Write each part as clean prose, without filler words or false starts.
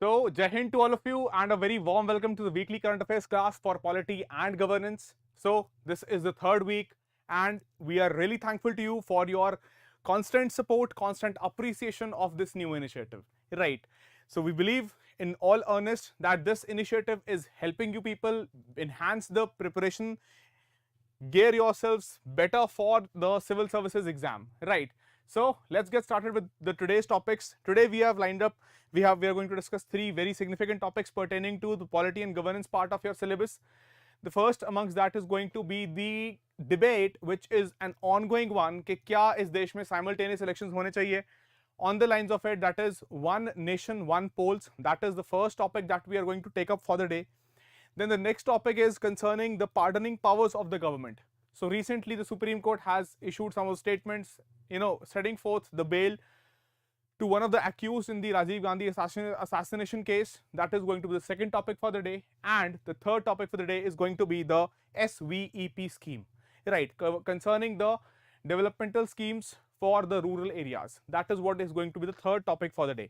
So, Jai Hind to all of you and a very warm welcome to the weekly current affairs class for polity and governance. So, this is the third week and we are really thankful to you for your constant support, constant appreciation of this new initiative, right? So, we believe in all earnest that this initiative is helping you people enhance the preparation, gear yourselves better for the civil services exam, right? So let's get started with the today's topics. Today we have lined up, we are going to discuss three very significant topics pertaining to the polity and governance part of your syllabus. The first amongst that is going to be the debate, which is an ongoing one कि क्या इस देश में simultaneous elections होने चाहिए. On the lines of it, that is one nation, one polls. That is the first topic that we are going to take up for the day. Then the next topic is concerning the pardoning powers of the government. So recently the Supreme Court has issued some of the statements, setting forth the bail to one of the accused in the Rajiv Gandhi assassination case. That is going to be the second topic for the day. And the third topic for the day is going to be the SVEP scheme, right, concerning the developmental schemes for the rural areas. That is what is going to be the third topic for the day.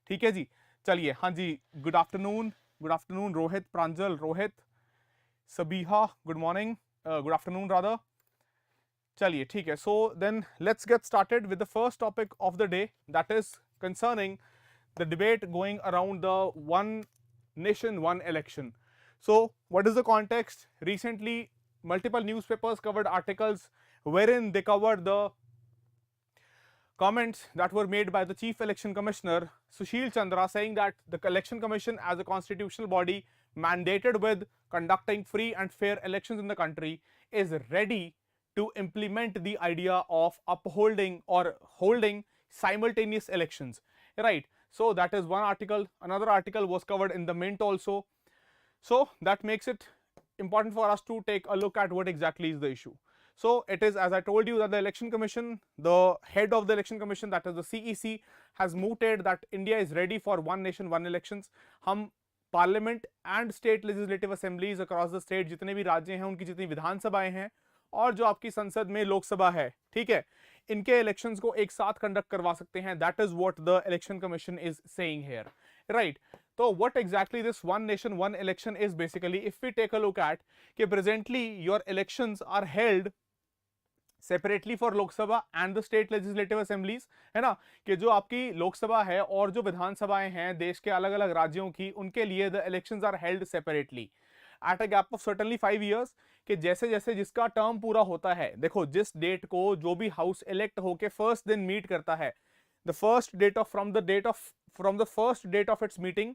ठीक है जी, चलिए. हाँ जी, good afternoon Rohit, Pranjal, Rohit, Sabiha, good morning, good afternoon rather. चलिए ठीक है. So then let's get started with the first topic of the day, that is concerning the debate going around the one nation, one election. So what is the context? Recently multiple newspapers covered articles wherein they covered the comments that were made by the Chief Election Commissioner Sushil Chandra, saying that the Election Commission as a constitutional body mandated with conducting free and fair elections in the country is ready to implement the idea of upholding or holding simultaneous elections, right? So that is one article. Another article was covered in the Mint also. So that makes it important for us to take a look at what exactly is the issue. So it is, as I told you, that the Election Commission, the head of the Election Commission, that is the CEC, has mooted that India is ready for one nation, one elections. हम Parliament and state legislative assemblies across the state, जितने भी राज्य हैं, उनकी जितनी विधानसभाएं हैं और जो आपकी संसद में लोकसभा है, ठीक है, इनके इलेक्शंस को एक साथ कंडक्ट करवा सकते हैं. That is what the election commission is saying here, right? तो what exactly this one nation one election is basically, if we take a look at कि presently your elections are held separately for Lok Sabha and the state legislative assemblies, है ना, कि जो आपकी लोकसभा है और जो विधानसभाएं हैं देश के अलग अलग राज्यों की, उनके लिए the elections are held separately at a gap of certainly 5 years. कि जैसे जैसे जिसका टर्म पूरा होता है, देखो जिस डेट को जो भी हाउस इलेक्ट होके फर्स्ट दिन मीट करता है, the first date of from the first date of its meeting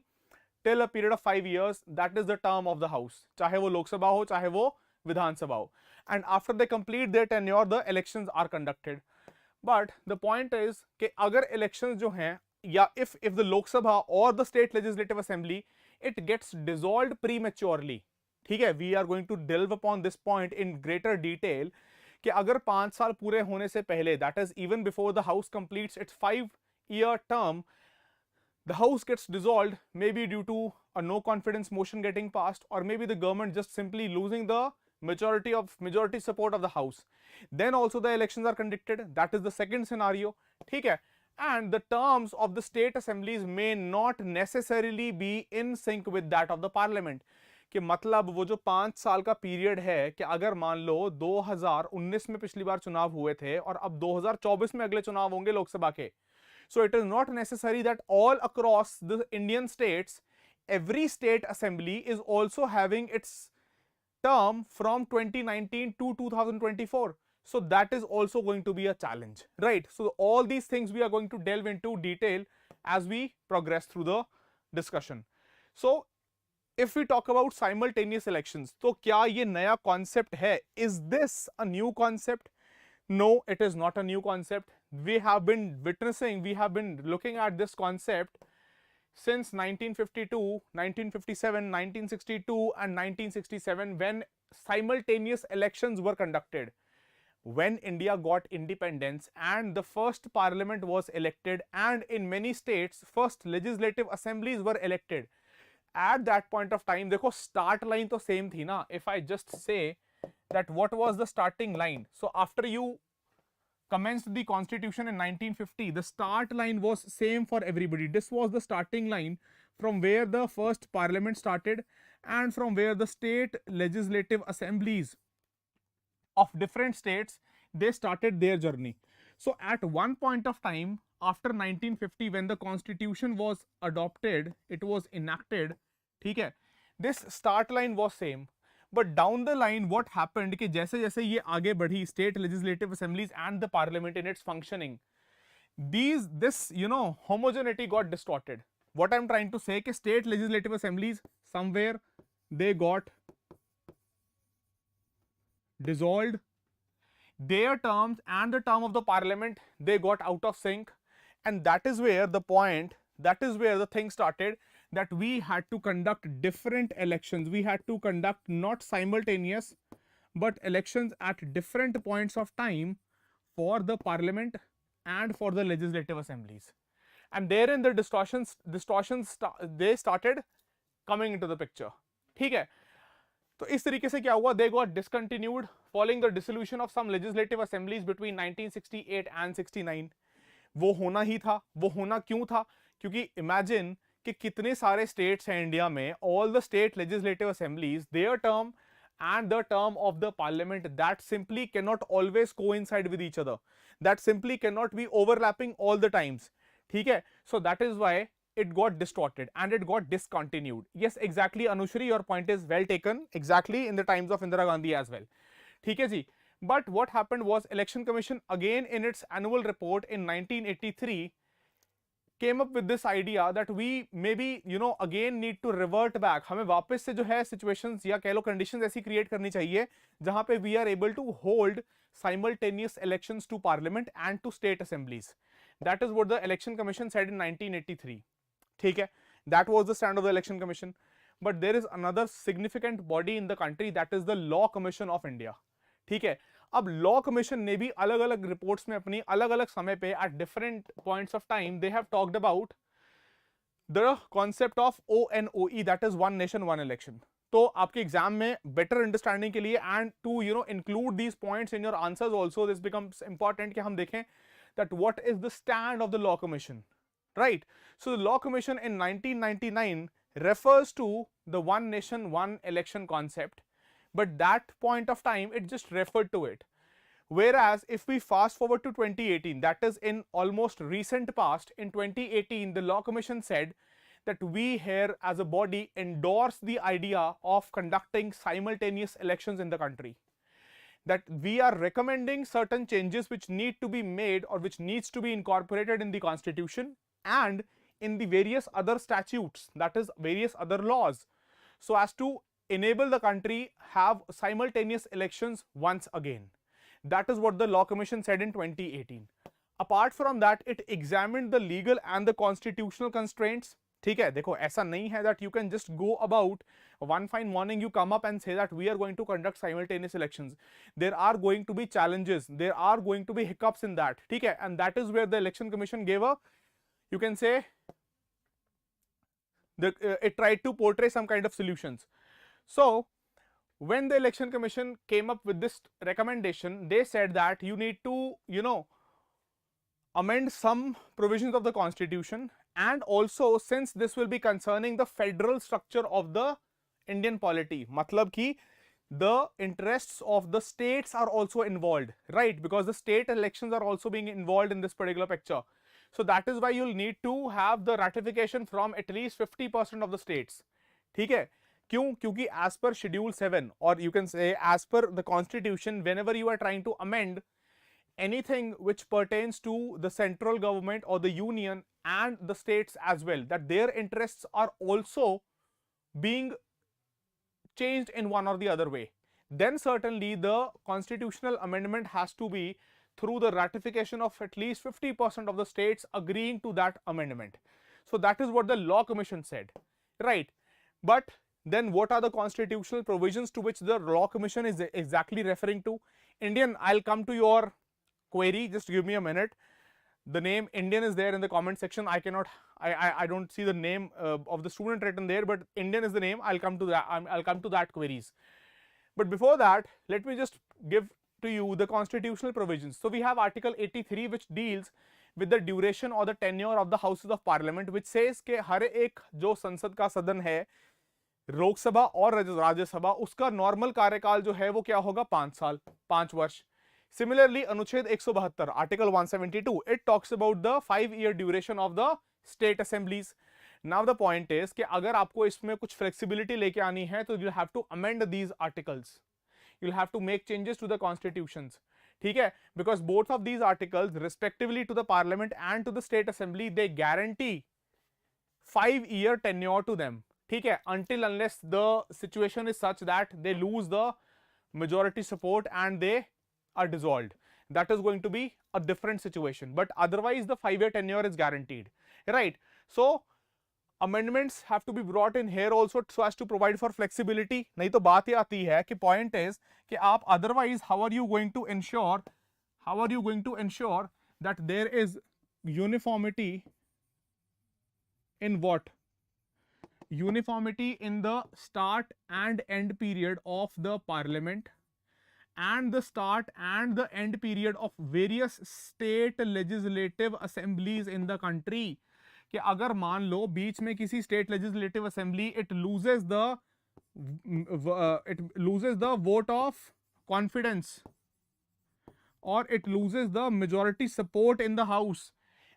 till a period of 5 years, that is the term of the house, चाहे वो लोकसभा हो चाहे वो विधानसभा हो. And after they complete their tenure the elections are conducted. But the point is कि अगर elections जो हैं, या इफ द लोकसभा और the state legislative assembly it gets dissolved prematurely, ठीक है, we are going to delve upon this point in greater detail, कि अगर 5 साल पूरे होने से पहले, that is even before the house completes its 5-year term, the house gets dissolved, maybe due to a no confidence motion getting passed, or maybe the government just simply losing the majority support of the house, then also the elections are conducted. That is the second scenario, ठीक है. And the terms of the state assemblies may not necessarily be in sync with that of the parliament. कि मतलब वो जो 5 साल का period है, कि अगर मान लो 2019 में पिछली बार चुनाव हुए थे और अब 2024 में अगले चुनाव होंगे लोकसभा के, so it is not necessary that all across the Indian states every state assembly is also having its term from 2019 to 2024. So that is also going to be a challenge, right? So all these things we are going to delve into detail as we progress through the discussion. So if we talk about simultaneous elections, तो क्या ये नया concept है? Is this a new concept? No, it is not a new concept. We have been witnessing, we have been looking at this concept since 1952, 1957, 1962 and 1967, when simultaneous elections were conducted. When India got independence and the first parliament was elected, and in many states first legislative assemblies were elected. At that point of time, देखो start line तो same थी ना. If I just say that what was the starting line, so after you commenced the constitution in 1950, the start line was same for everybody. This was the starting line from where the first parliament started and from where the state legislative assemblies of different states, they started their journey. So at one point of time after 1950, when the constitution was adopted, it was enacted, ठीक है, this start line was same. But down the line what happened कि जैसे जैसे ये आगे बढ़ी state legislative assemblies and the parliament in its functioning, this homogeneity got distorted. What I'm trying to say कि state legislative assemblies somewhere they got dissolved, their terms and the term of the parliament they got out of sync, and that is where the point, that is where the thing started, that we had to conduct different elections. We had to conduct not simultaneous but elections at different points of time for the parliament and for the legislative assemblies, and therein the distortions they started coming into the picture. ठीक है, तो इस तरीके से क्या हुआ, they got discontinued following the dissolution of some legislative assemblies between 1968 and 69. वो होना ही था. वो होना क्यों था? क्योंकि imagine कि कितने सारे states हैं इंडिया में, all the state legislative assemblies, their term and the term of the parliament, that simply cannot always coincide with each other. That simply cannot be overlapping all the times. ठीक है, so that is why it got distorted and it got discontinued. Yes, exactly, Anushri, your point is well taken. Exactly in the times of Indira Gandhi as well. ठीक है जी. But what happened was election commission again in its annual report in 1983 came up with this idea that we maybe again need to revert back. हमें वापस से जो है situations या कह लो conditions ऐसी create करनी चाहिए जहां पे we are able to hold simultaneous elections to parliament and to state assemblies. That is what the election commission said in 1983. ठीक है, that was the stand of the election commission. But there is another significant body in the country, that is the law commission of India. ठीक है, अब law commission ने भी अलग अलग reports में अपनी अलग अलग समय पे at different points of time they have talked about the concept of ONOE, that is one nation one election. तो आपके एग्जाम में बेटर अंडरस्टैंडिंग के लिए and to include these points in your answers also, this becomes important कि हम देखें that what is the stand of the law commission, right. So the law commission in 1999 refers to the one nation one election concept, but that point of time it just referred to it. Whereas if we fast forward to 2018, that is in almost recent past, in 2018 the law commission said that we here as a body endorse the idea of conducting simultaneous elections in the country, that we are recommending certain changes which need to be made or which needs to be incorporated in the constitution and in the various other statutes, that is various other laws, so as to enable the country have simultaneous elections once again. That is what the law commission said in 2018. Apart from that, it examined the legal and the constitutional constraints. ठीक है, देखो ऐसा नहीं है that you can just go about one fine morning you come up and say that we are going to conduct simultaneous elections. There are going to be challenges, there are going to be hiccups in that. ठीक है, and that is where the election commission gave a, you can say, it tried to portray some kind of solutions. So when the election commission came up with this recommendation, they said that you need to amend some provisions of the constitution, and also since this will be concerning the federal structure of the Indian polity, matlab ki the interests of the states are also involved, right, because the state elections are also being involved in this particular picture. So that is why you'll need to have the ratification from at least 50% of the states. ठीक है, क्यों? क्योंकि as per schedule 7 or you can say as per the constitution, whenever you are trying to amend anything which pertains to the central government or the union and the states as well, that their interests are also being changed in one or the other way, then certainly the constitutional amendment has to be through the ratification of at least 50% of the states agreeing to that amendment. So that is what the law commission said, right? But then what are the constitutional provisions to which the law commission is exactly referring to? Indian, I'll come to your query, just give me a minute. The name Indian is there in the comment section. I cannot, I don't see the name of the student written there, but Indian is the name. I'll come to that. I'll come to that queries. But before that, let me just give to you the constitutional provisions. So we have Article 83 which deals with the duration or the tenure of the houses of parliament, which says कि हर एक जो संसद का सदन है, लोकसभा और राज्यसभा, उसका normal कार्यकाल जो है वो क्या होगा, 5 साल, 5 वर्ष. Similarly, अनुच्छेद 172, article 172, it talks about the 5-year duration of the state assemblies. Now the point is कि अगर आपको इसमें कुछ flexibility लेके आनी है तो you have to amend these articles. You'll have to make changes to the constitutions. ठीक है, because both of these articles respectively to the parliament and to the state assembly, they guarantee 5-year tenure to them. ठीक है, until unless the situation is such that they lose the majority support and they are dissolved. That is going to be a different situation, but otherwise the 5-year tenure is guaranteed, right? So amendments have to be brought in here also so as to provide for flexibility. नहीं तो बात ये आती है कि point is कि आप otherwise how are you going to ensure that there is uniformity in what? Uniformity in the start and end period of the parliament and the start and the end period of various state legislative assemblies in the country. कि अगर मान लो बीच में किसी state legislative assembly it loses the vote of confidence or it loses the majority support in the house,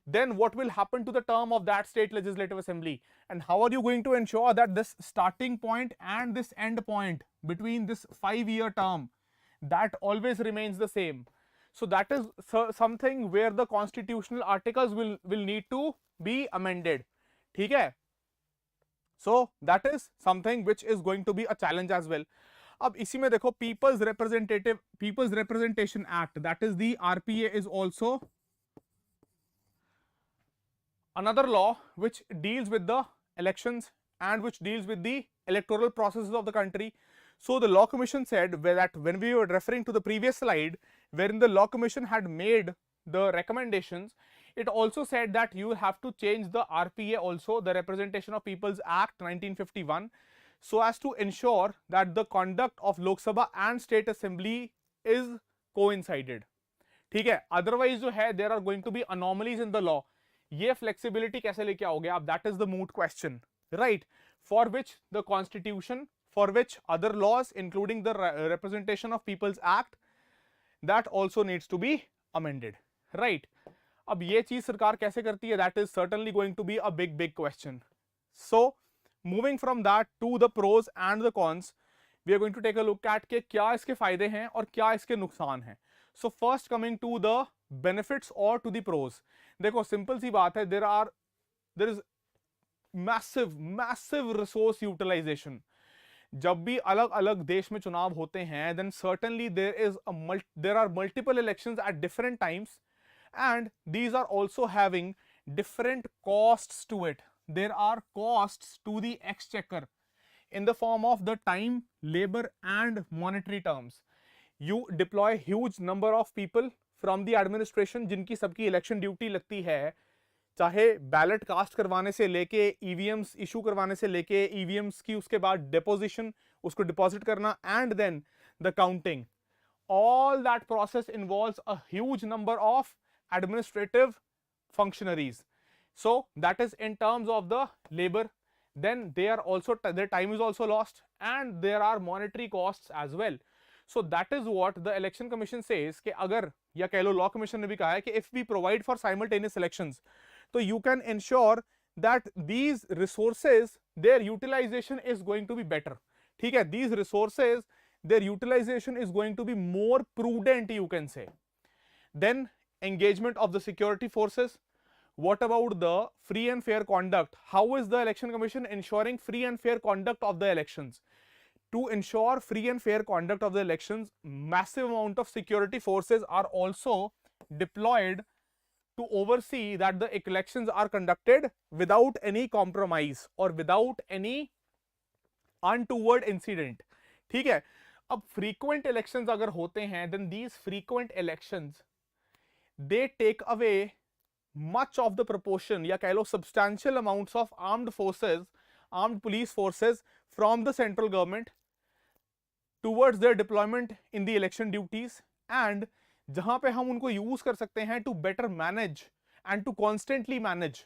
then what will happen to the term of that state legislative assembly? And how are you going to ensure that this starting point and this end point between this 5-year term, that always remains the same? So that is something where the constitutional articles will need to be amended. ठीक है? So that is something which is going to be a challenge as well. अब इसी में देखो People's Representation Act, that is the RPA, is also another law which deals with the elections and which deals with the electoral processes of the country. So the Law Commission said that when we were referring to the previous slide wherein the Law Commission had made the recommendations, it also said that you have to change the RPA also, the Representation of People's Act 1951, so as to ensure that the conduct of Lok Sabha and State Assembly is coincided. ठीक है, otherwise जो है there are going to be anomalies in the law. ये flexibility कैसे लेके आओगे आप? That is the moot question, right? For which the constitution, for which other laws including the Representation of People's Act, that also needs to be amended, right? अब ये चीज सरकार कैसे करती है? That is certainly going to be a big question. So moving from that to the pros and the cons, we are going to take a look at कि क्या इसके फायदे हैं और क्या इसके नुकसान हैं. So first coming to the benefits or to the pros. देखो सिंपल सी बात है, there is massive resource utilization. जब भी अलग अलग देश में चुनाव होते हैं, then certainly there are multiple elections at different times, and these are also having different costs to it. There are costs to the exchequer in the form of the time, labor and monetary terms. You deploy huge number of people from the administration जिनकी सबकी election duty लगती है, चाहे ballot cast करवाने से लेके EVMs issue करवाने से लेके ईवीएम्स की उसके बाद डिपोजिशन, उसको डिपॉजिट करना and then the counting. All that process involves a huge number of administrative functionaries. So that is in terms of the labour. then their time is also lost and there are monetary costs as well. So that is what the election commission says कि अगर या कह लो law commission ने भी कहा है कि if we provide for simultaneous elections, so you can ensure that these resources, their utilization is going to be better. ठीक है, these resources, their utilization is going to be more prudent, you can say. Then engagement of the security forces. What about the free and fair conduct? How is the election commission ensuring free and fair conduct of the elections? To ensure free and fair conduct of the elections, massive amount of security forces are also deployed to oversee that the elections are conducted without any compromise or without any untoward incident. ठीक है, अब frequent elections अगर होते हैं, then these frequent elections, they take away much of the proportion या कह लो substantial amounts of armed police forces from the central government towards their deployment in the election duties, and जहां पे हम उनको use कर सकते हैं to better manage and to constantly manage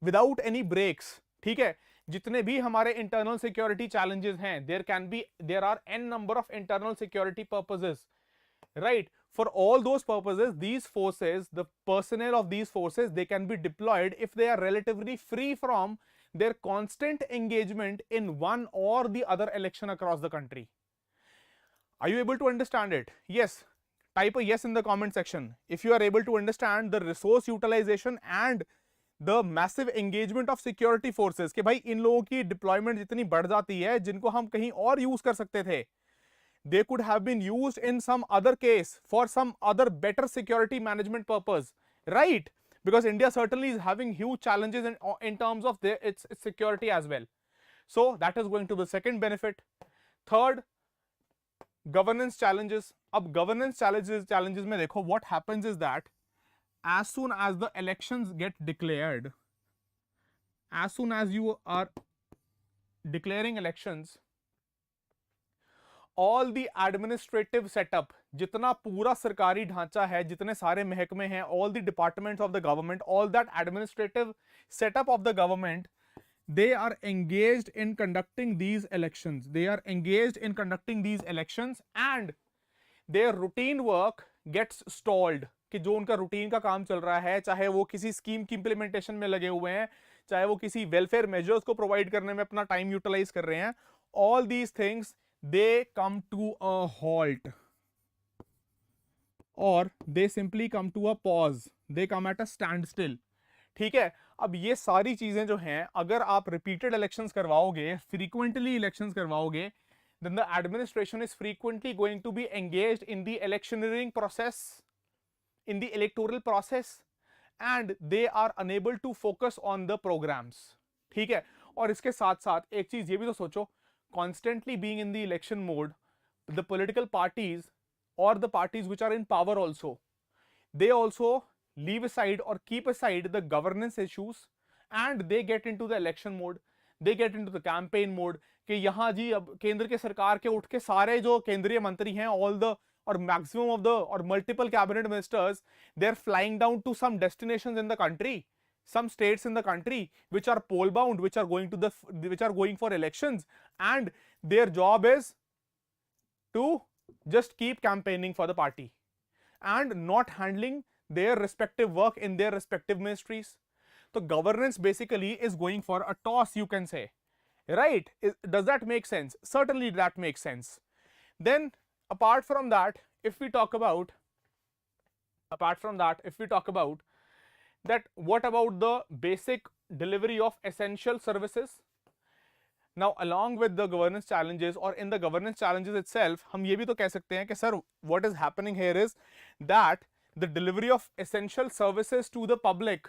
without any breaks. ठीक है, जितने भी हमारे internal security challenges हैं, there are n number of internal security purposes, right? For all those purposes, these forces, the personnel of these forces, they can be deployed if they are relatively free from their constant engagement in one or the other election across the country. Are you able to understand it? Yes. Type a yes in the comment section if you are able to understand the resource utilization and the massive engagement of security forces. कि भाई इन लोगों की deployment जितनी बढ़ जाती है, जिनको हम कहीं और use कर सकते थे, they could have been used in some other case for some other better security management purpose, right? Because India certainly is having huge challenges in terms of its security as well. So that is going to be the second benefit. Third, governance challenges. अब governance challenges में देखो, what happens is that as soon as the elections get declared, as soon as you are declaring elections, all the administrative setup, जितना पूरा सरकारी ढांचा है, जितने सारे महकमे हैं, all the departments of the government, all that administrative setup of the government, they are engaged in conducting these elections. They are engaged in conducting these elections and their routine work gets stalled. कि जो उनका routine का काम चल रहा है, चाहे वो किसी स्कीम की इंप्लीमेंटेशन में लगे हुए हैं, चाहे वो किसी वेलफेयर मेजर्स को प्रोवाइड करने में अपना टाइम यूटिलाइज कर रहे हैं, all these things they come to a halt or they simply come to a pause, they come at a standstill. ठीक है, अब ये सारी चीजें जो हैं, अगर आप रिपीटेड इलेक्शंस करवाओगे, फ्रीक्वेंटली इलेक्शंस करवाओगे, then the administration is frequently going to be engaged in the electioneering process, in the electoral process, and they are unable to focus on the programs. ठीक है, और इसके साथ साथ एक चीज ये भी तो सोचो, constantly being in the election mode, the political parties or the parties which are in power also, they also leave aside or keep aside the governance issues and they get into the election mode, they get into the campaign mode कि यहाँ जी अब केंद्र के सरकार के उठ के सारे जो केंद्रीय मंत्री हैं, all the or maximum of the or multiple cabinet ministers, they're flying down to some destinations in the country, some states in the country which are poll bound, which are going for elections, and their job is to just keep campaigning for the party and not handling their respective work in their respective ministries. So governance basically is going for a toss, you can say, right? Does that make sense? Certainly that makes sense. Then apart from that, if we talk about that, what about the basic delivery of essential services? Now along with the governance challenges or in the governance challenges itself, हम ये भी तो कह सकते हैं कि sir, what is happening here is that the delivery of essential services to the public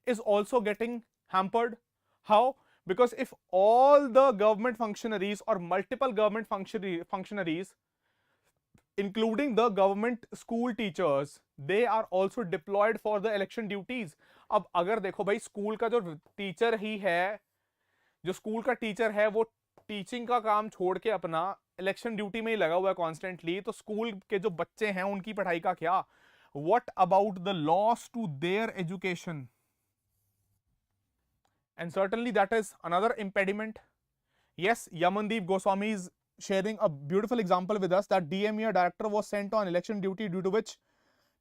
is also getting hampered. How? Because if all the government functionaries or multiple government functionaries, including the government school teachers, they are also deployed for the election duties. अब अगर देखो भाई, school का जो teacher ही है, जो school का teacher है, वो टीचिंग का काम छोड़ के अपना इलेक्शन ड्यूटी में ही लगा हुआ है कॉन्स्टेंटली, तो स्कूल के जो बच्चे हैं उनकी पढ़ाई का क्या? What about the loss to their education? And certainly that is another impediment. Yes, Yamandeep Goswami is sharing a beautiful example with us that DME director was sent on election duty, due to which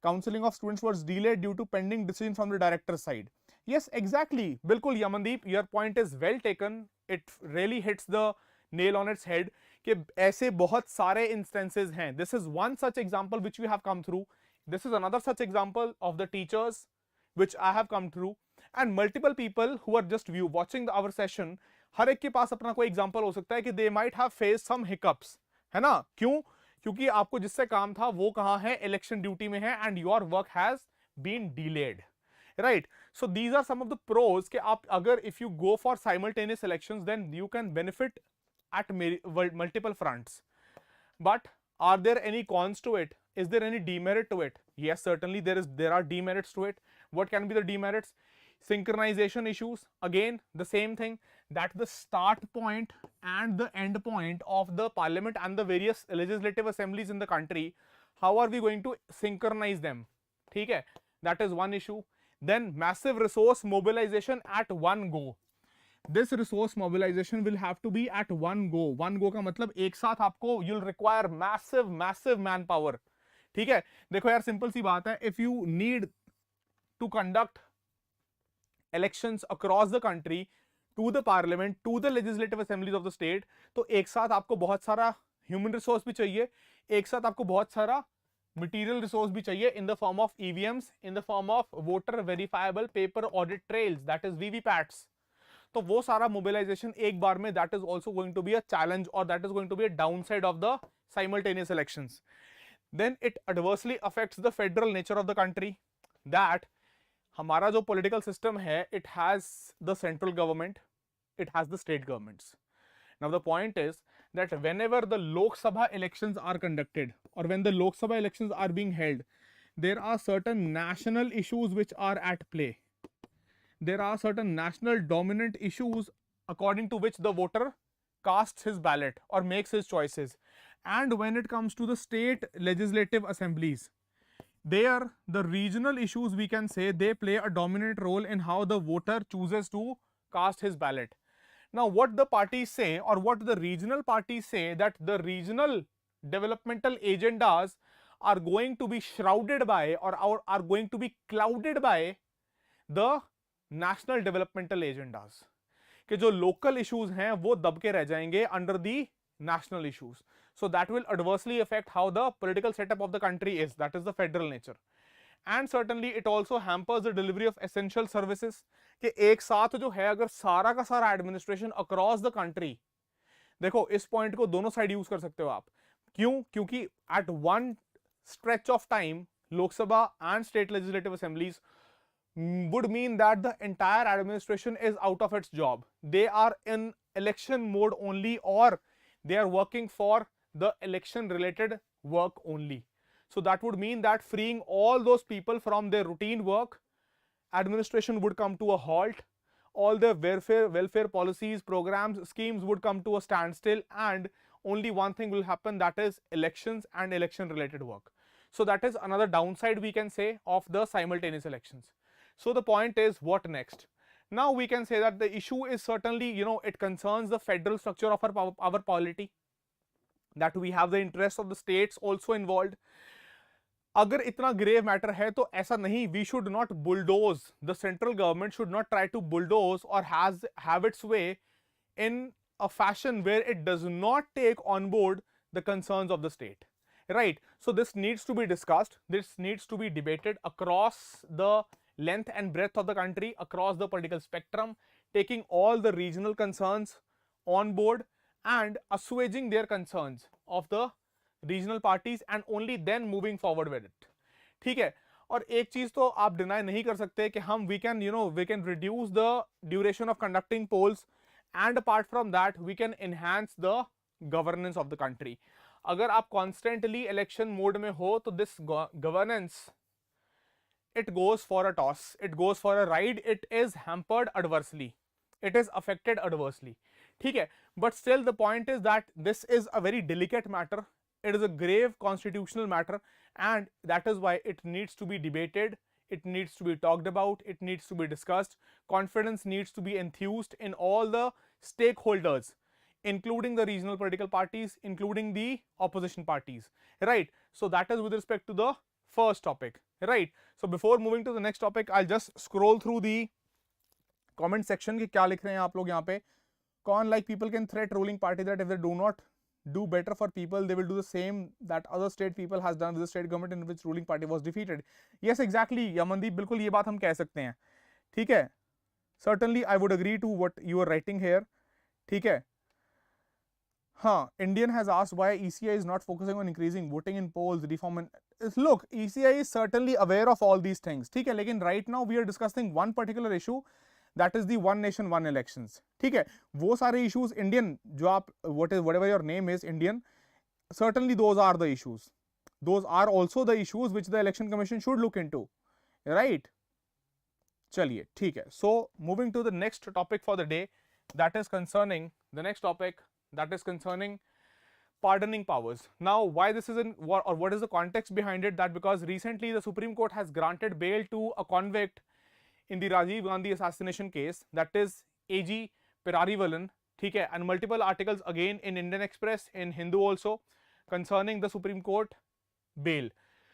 counseling of students was delayed due to pending decision from the director's side. Yes, exactly. Bilkul Yamandeep, your point is well taken. It really hits the nail on its head कि ऐसे बहुत सारे instances हैं. This is one such example which we have come through. This is another such example of the teachers which I have come through, and multiple people who are just watching our session, हर एक के पास अपना कोई example हो सकता है कि they might have faced some hiccups, है ना? क्यों? क्योंकि आपको जिससे काम था वो कहाँ है? इलेक्शन ड्यूटी में है, and your work has been delayed, right? So these are some of the pros कि आप अगर if you go for simultaneous elections, then you can benefit at multiple fronts. But are there any cons to it? Is there any demerit to it? Yes, certainly there are demerits to it. What can be the demerits? Synchronization issues. Again, the same thing, that the start point and the end point of the parliament and the various legislative assemblies in the country, how are we going to synchronize them? ठीक है, that is one issue. Then massive resource mobilization at one go. This resource mobilization will have to be at one go. One go का मतलब एक साथ आपको you'll require massive manpower. ठीक है, देखो यार सिंपल सी बात है, if you need to conduct elections across the country, to the parliament, to the legislative assemblies of the state, तो एक साथ आपको बहुत सारा ह्यूमन रिसोर्स भी चाहिए, एक साथ आपको बहुत सारा मटीरियल रिसोर्स भी चाहिए in the form of EVMs, in the form of voter verifiable paper audit trails, that is VVPATs. तो वो सारा मोबिलाइजेशन एक बार में, that is also going to be a challenge, और that is going to be a downside of the simultaneous elections. Then it adversely affects the federal nature of the country, that हमारा जो political system है, it has the central government, it has the state governments. Now the point is that whenever the Lok Sabha elections are conducted, or when the Lok Sabha elections are being held, there are certain national issues which are at play. There are certain national dominant issues according to which the voter casts his ballot or makes his choices. And when it comes to the state legislative assemblies, there the regional issues, we can say, they play a dominant role in how the voter chooses to cast his ballot. Now what the parties say, or what the regional parties say, that the regional developmental agendas are going to be shrouded by, or are going to be clouded by the national developmental agendas, कि जो local issues हैं वो दब के रह जाएंगे under the national issues. So that will adversely affect how the political setup of the country is, that is the federal nature. And certainly it also hampers the delivery of essential services, कि एक साथ जो है अगर सारा का सारा administration across the country, देखो इस पॉइंट को दोनों साइड यूज कर सकते हो आप. क्यों? क्योंकि at one stretch of time Lok Sabha and state legislative assemblies would mean that the entire administration is out of its job. They are in election mode only, or they are working for the election related work only. So that would mean that freeing all those people from their routine work, administration would come to a halt, all their welfare policies, programs, schemes would come to a standstill, and only one thing will happen, that is elections and election related work. So that is another downside, we can say, of the simultaneous elections. So the point is, what next? Now we can say that the issue is certainly, it concerns the federal structure of our polity, that we have the interests of the states also involved. अगर इतना grave matter है तो ऐसा नहीं, we should not bulldoze, the central government should not try to bulldoze or have its way in a fashion where it does not take on board the concerns of the state, right? So this needs to be discussed, this needs to be debated across the length and breadth of the country, across the political spectrum, taking all the regional concerns on board and assuaging their concerns of the regional parties, and only then moving forward with it. ठीक है, और एक चीज तो आप deny नहीं कर सकते कि हम we can reduce the duration of conducting polls, and apart from that we can enhance the governance of the country. अगर आप constantly election mode में हो तो this governance, it goes for a toss, it goes for a ride, it is hampered adversely, it is affected adversely. ठीक है, but still the point is that this is a very delicate matter, it is a grave constitutional matter, and that is why it needs to be debated, it needs to be talked about, it needs to be discussed. Confidence needs to be enthused in all the stakeholders, including the regional political parties, including the opposition parties, right? So that is with respect to the first topic, right? So before moving to the next topic, I'll just scroll through the comment section कि क्या लिख रहे हैं आप लोग यहाँ पे. Con, like, people can threat ruling party that if they do not do better for people, they will do the same that other state people has done with the state government in which ruling party was defeated. Yes, exactly, Yamandeep, बिल्कुल ये बात हम कह सकते हैं. ठीक है, certainly I would agree to what you are writing here. ठीक है. हाँ, Indian has asked why ECI is not focusing on increasing voting in polls, reform and... Look, ECI is certainly aware of all these things. ठीक है, लेकिन right now we are discussing one particular issue, that is the one nation one elections. ठीक है, वो सारे issues Indian जो आप whatever your name is Indian, certainly those are the issues. Those are also the issues which the election commission should look into, right? चलिए, ठीक है. So moving to the next topic for the day, that is concerning the next topic, that is concerning pardoning powers. Now why this is in, or what is the context behind it? That because recently the Supreme Court has granted bail to a convict in the Rajiv Gandhi assassination case, that is AG Perarivalan, ठीक है, and multiple articles again in Indian Express, in Hindu also, concerning the Supreme Court bail.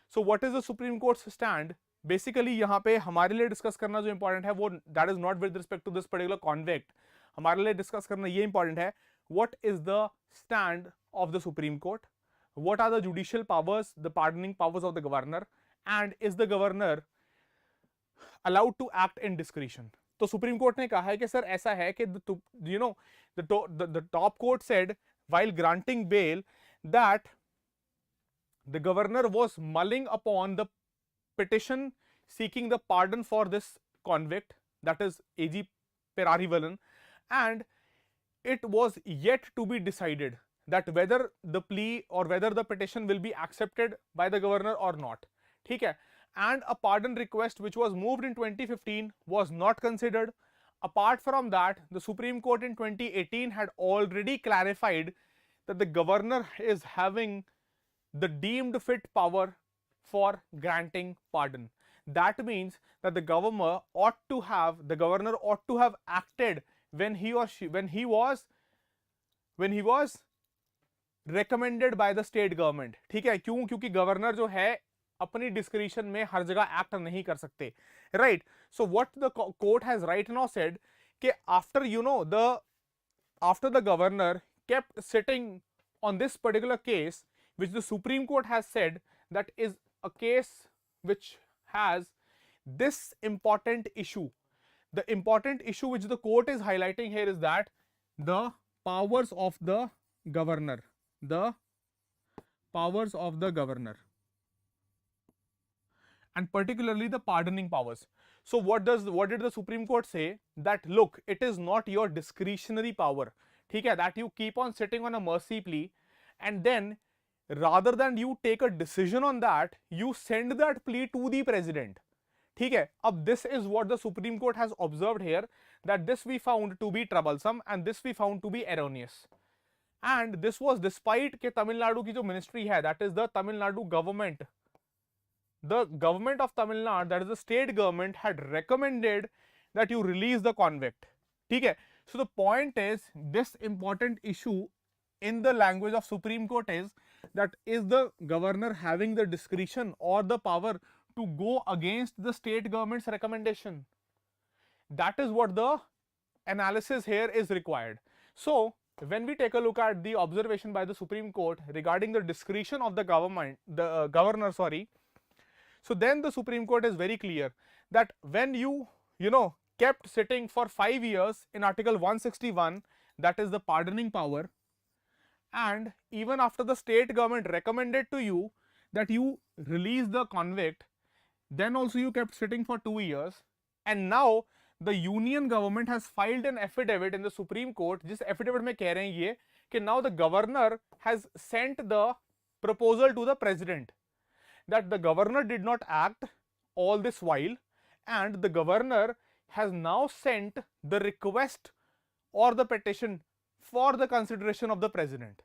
So what is the Supreme Court's stand? Basically यहाँ पे हमारे लिए discuss करना जो important है वो that is not with respect to this particular convict, हमारे लिए डिस्कस करना ये इंपॉर्टेंट है what is the stand of the Supreme Court, what are the judicial powers, the pardoning powers of the governor, and is the governor allowed to act in discretion. तो supreme court ने कहा है कि sir ऐसा है कि the top court said while granting bail that the governor was mulling upon the petition seeking the pardon for this convict, that is AG Perarivalan, and it was yet to be decided that whether the plea or whether the petition will be accepted by the governor or not. ठीक है, and a pardon request which was moved in 2015 was not considered. Apart from that, the Supreme Court in 2018 had already clarified that the governor is having the deemed fit power for granting pardon. That means that the governor ought to have acted when he was recommended by the state government. ठीक है, क्यों? क्योंकि governor जो है अपनी discretion में हर जगह act नहीं कर सकते, right? So what the court has right now said कि after the governor kept sitting on this particular case, which the Supreme Court has said that is a case which has this important issue. The important issue which the court is highlighting here is that the powers of the governor, and particularly the pardoning powers. So what did the Supreme Court say? That look, it is not your discretionary power, ठीक है, that you keep on sitting on a mercy plea, and then rather than you take a decision on that, you send that plea to the president. ठीक है, अब this is what the Supreme Court has observed here, that this we found to be troublesome and this we found to be erroneous. And this was despite कि तमिलनाडु की जो ministry है, that is the Tamil Nadu government, the government of Tamil Nadu, that is the state government, had recommended that you release the convict. ठीक है, so the point is, this important issue in the language of Supreme Court is that is the governor having the discretion or the power to go against the state government's recommendation. That is what the analysis here is required. So when we take a look at the observation by the Supreme Court regarding the discretion of the governor, so then the Supreme Court is very clear that when you kept sitting for 5 years in Article 161, that is the pardoning power, and even after the state government recommended to you that you release the convict, then also you kept sitting for 2 years, and now the union government has filed an affidavit in the Supreme Court. जिस affidavit में कह रहे हैं ये कि now the governor has sent the proposal to the president that the governor did not act all this while, and the governor has now sent the request or the petition for the consideration of the president.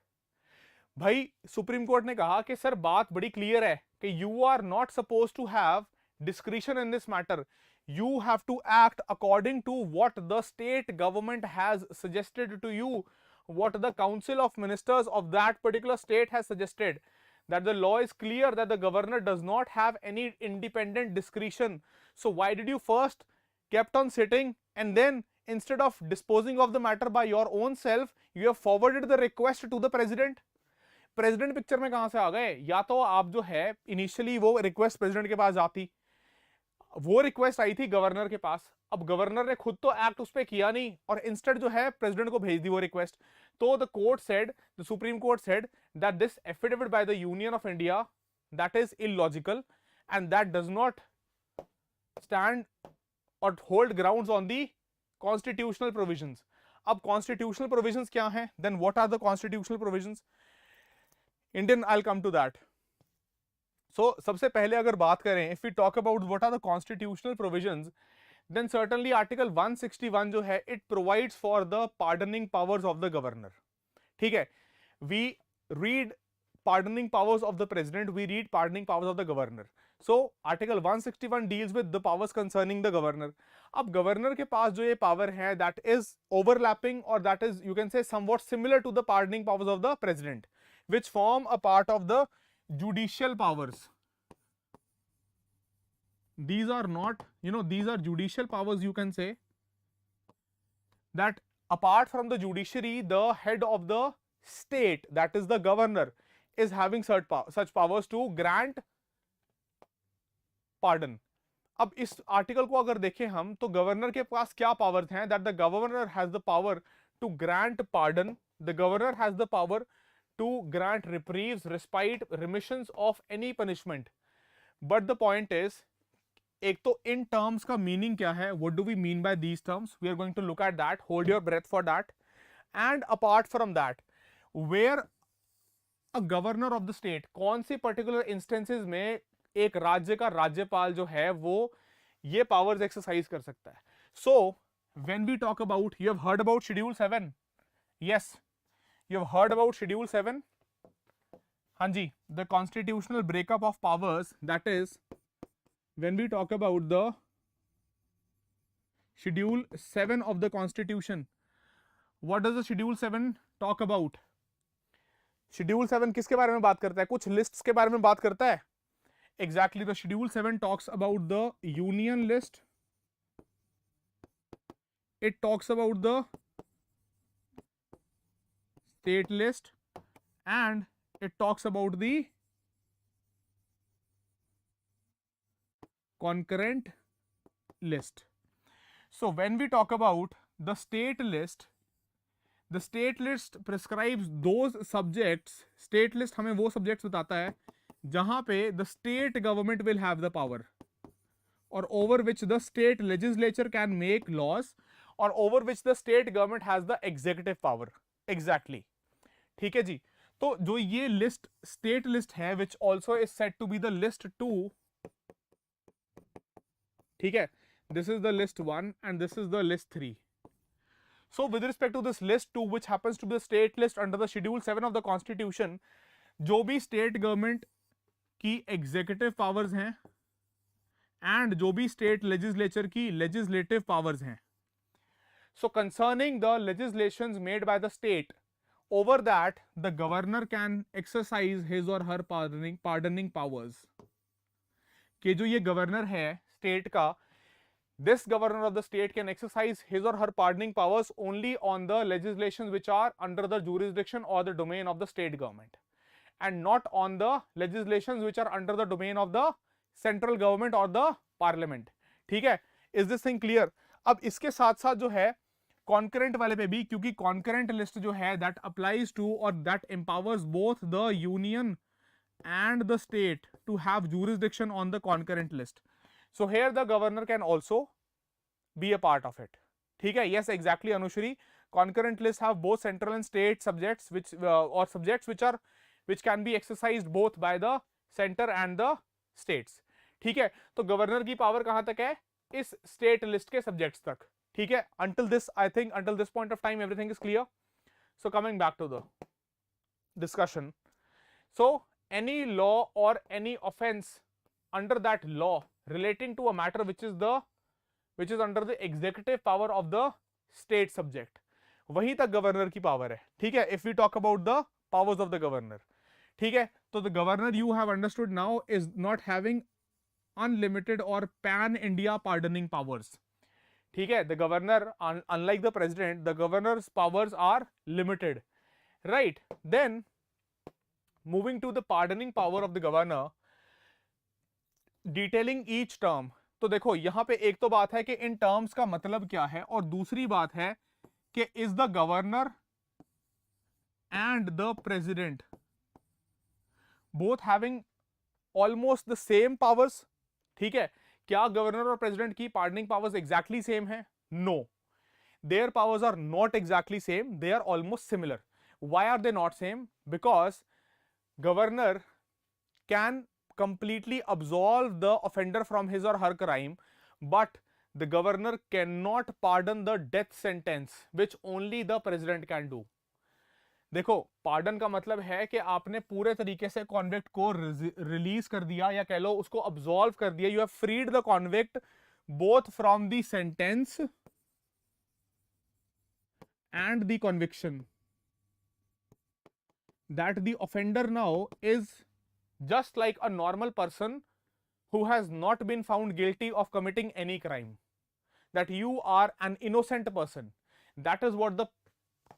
भाई supreme court ने कहा कि sir बात बड़ी clear है कि you are not supposed to have discretion in this matter. You have to act according to what the state government has suggested to you, what the council of ministers of that particular state has suggested. That the law is clear that the governor does not have any independent discretion. So why did you first kept on sitting, and then instead of disposing of the matter by your own self, you have forwarded the request to the president? President picture में कहां से आ गए? या तो आप जो है initially वो रिक्वेस्ट प्रेसिडेंट के पास जाती, वो रिक्वेस्ट आई थी गवर्नर के पास, अब गवर्नर ने खुद तो एक्ट उस पर किया नहीं और इंस्टेड जो है प्रेसिडेंट को भेज दी वो रिक्वेस्ट. तो the court said, the supreme court said that this affidavit by the union of India, that is illogical and that does not stand और hold grounds on the constitutional provisions. अब constitutional provisions क्या हैं? Then what are the constitutional provisions? Indian, I'll come to that. So सबसे पहले अगर बात करें, if we talk about what are the constitutional provisions, then certainly Article 161 जो है, it provides for the pardoning powers of the governor. ठीक है, we read pardoning powers of the president, we read pardoning powers of the governor. So article 161 deals with the powers concerning the governor. अब governor के पास जो ये power है that is overlapping or that is you can say somewhat similar to the pardoning powers of the president, which form a part of the judicial powers. These are not, these are judicial powers, you can say that apart from the judiciary, the head of the state, that is the governor, is having such powers to grant pardon. अब इस article को अगर देखें हम तो governor के पास क्या powers हैं, that the governor has the power to grant pardon, the governor has the power to grant reprieves, respite, remissions of any punishment. But the point is, एक तो इन टर्म्स का मीनिंग क्या है, what do we mean by these terms, we are going to look at that, hold your breath for that. And apart from that, where a governor of the state, कौन सी particular instances में एक राज्य का राज्यपाल जो है वो ये पावर्स एक्सरसाइज कर सकता है. So when we talk about, you have heard about schedule 7, yes you have heard about schedule 7. हाँ जी, the constitutional breakup of powers, that is when we talk about the schedule 7 of the constitution, what does the schedule 7 talk about? schedule 7 किसके बारे में बात करता है, कुछ lists के बारे में बात करता है. exactly, the schedule 7 talks about the union list, it talks about the state list, and it talks about the concurrent list. So when we talk about the state list prescribes those subjects, state list हमें वो subjects बताता है जहां पे the state government will have the power or over which the state legislature can make laws or over which the state government has the executive power. Exactly. ठीक है जी. तो जो ये list state list है which also is said to be the list 2, ठीक है, this is the list 1 and this is the list 3. So with respect to this list 2 which happens to be the state list under the schedule 7 of the constitution, जो भी state government की executive powers हैं and जो भी state legislature की legislative powers हैं, so concerning the legislations made by the state, over that the governor can exercise his or her pardoning powers. कि जो ये governor है state का, this governor of the state can exercise his or her pardoning powers only on the legislations which are under the jurisdiction or the domain of the state government and not on the legislations which are under the domain of the central government or the parliament. ठीक है, is this thing clear? अब इसके साथ साथ जो है concurrent वाले पे भी, क्योंकि concurrent list जो है that applies to or that empowers both the union and the state to have jurisdiction on the concurrent list. So here the governor can also be a part of it. ठीक है, yes exactly Anushri, concurrent lists have both central and state subjects which or subjects which can be exercised both by the center and the states. ठीक है, तो governor की power कहां तक है, इस स्टेट लिस्ट के सब्जेक्ट्स तक. ठीक है, until this I think until this point of time everything is clear. So coming back to the discussion, so any law or any offense under that law relating to a matter which is under the executive power of the state subject, वहीं तक governor की power है. ठीक है, if we talk about the powers of the governor. ठीक है, तो the governor you have understood now is not having unlimited or pan India pardoning powers. ठीक है, the governor unlike the president, the governor's powers are limited, right? Then moving to the pardoning power of the governor, detailing each term. तो देखो यहां पे एक तो बात है कि इन टर्म्स का मतलब क्या है, और दूसरी बात है कि is the governor and the president both having almost the same powers. ठीक है, क्या गवर्नर और प्रेसिडेंट की पार्डनिंग पावर्स एग्जैक्टली सेम है? No, their powers are not exactly same, they are almost similar. Why are they not same? Because governor can completely absolve the offender from his or her crime, but the governor cannot pardon the death sentence which only the president can do. देखो pardon का मतलब है कि आपने पूरे तरीके से convict को रिलीज कर दिया, या कह लो उसको अब्सॉल्व कर दिया। You have freed the convict both from the sentence and the conviction, that the offender now is just like a normal person who has not been found guilty of committing any crime, that you are an innocent person. That is what the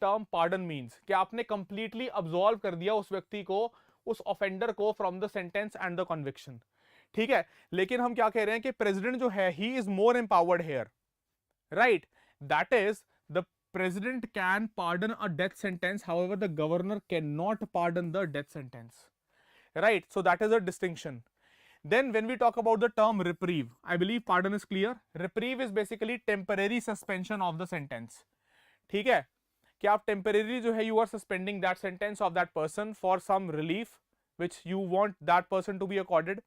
term pardon means, कि आपने completely absolve कर दिया उस व्यक्ति को, उस offender को from the sentence and the conviction। ठीक है, लेकिन हम क्या कह रहे हैं कि president जो है he is more empowered here, right? That is, the president can pardon a death sentence, however the governor cannot pardon the death sentence, right? So that is a distinction. Then when we talk about the term reprieve, I believe pardon is clear. Reprieve is basically temporary suspension of the sentence। ठीक है, कि आप temporarily जो है you are suspending that sentence of that person for some relief which you want that person to be accorded।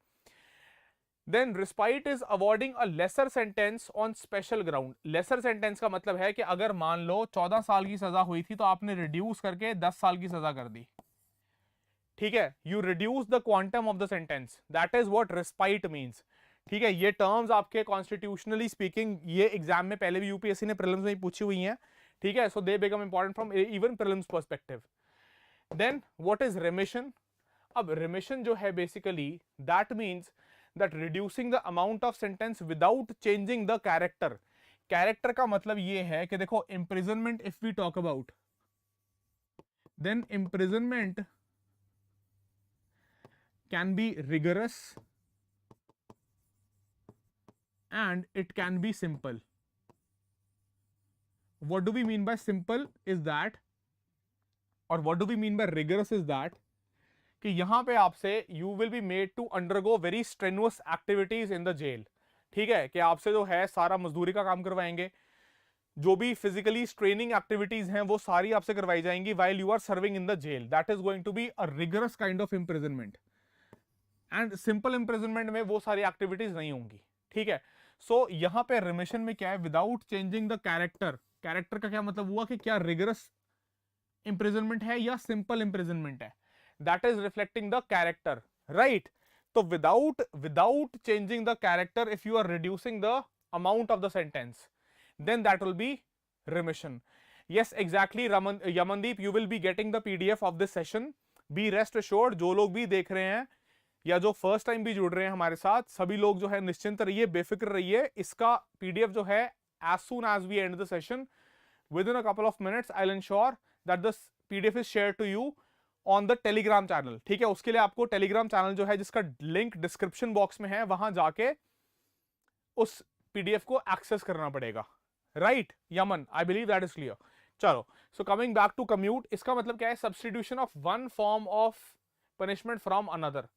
Then respite is awarding a lesser sentence on special ground। lesser sentence का मतलब है कि अगर मान लो 14 साल की सजा हुई थी तो आपने रिड्यूस करके 10 साल की सजा कर दी, ठीक है, you reduce the quantum of the sentence, that is what respite means. ठीक है, ये टर्म्स आपके कॉन्स्टिट्यूशनली स्पीकिंग ये एग्जाम में पहले भी यूपीएससी ने प्रीलिम्स में पूछी हुई हैं। ठीक है, so they become important from even prelims perspective. Then what is remission? अब रिमिशन जो है basically that means that reducing the amount of sentence without changing the character। character का मतलब ये है कि देखो imprisonment if we talk about, then imprisonment can be rigorous and it can be simple। what do we mean by simple is that, or what do we mean by rigorous is that, कि यहां पे आपसे you will be made to undergo very strenuous activities in the jail. ठीक है, कि आपसे जो है सारा मजदूरी का काम करवाएंगे, जो भी फिजिकली स्ट्रेनिंग एक्टिविटीज हैं वो सारी आपसे करवाई जाएंगी while you are serving in the jail. That is going to be a rigorous kind of imprisonment. And simple imprisonment में वो सारी एक्टिविटीज नहीं होंगी। ठीक है, सो यहां पे रिमिशन में क्या है, without changing the character. Character का क्या मतलब हुआ कि क्या रिगरस इंप्रिजनमेंट है या सिंपल इंप्रिजनमेंट है, that is reflecting the character, right? So without changing the character, if you are reducing the amount of the sentence, then that will be remission। yes exactly Yamandeep, you will be getting the PDF of this session। be rest assured, जो लोग भी देख रहे हैं या जो first time भी जुड़ रहे हैं हमारे साथ, सभी लोग जो है निश्चिंत रहिए, बेफिक्र रहिए। इसका PDF जो है as soon as we end the session, within a couple of minutes I'll ensure that this PDF is shared to you on the Telegram channel. ठीक है, उसके लिए आपको टेलीग्राम चैनल जो है जिसका लिंक डिस्क्रिप्शन बॉक्स में है, वहां जाके उस PDF को एक्सेस करना पड़ेगा, राइट? यमन, I believe that is clear. चलो, so coming back to commute, इसका मतलब क्या है, substitution of one form of punishment from another.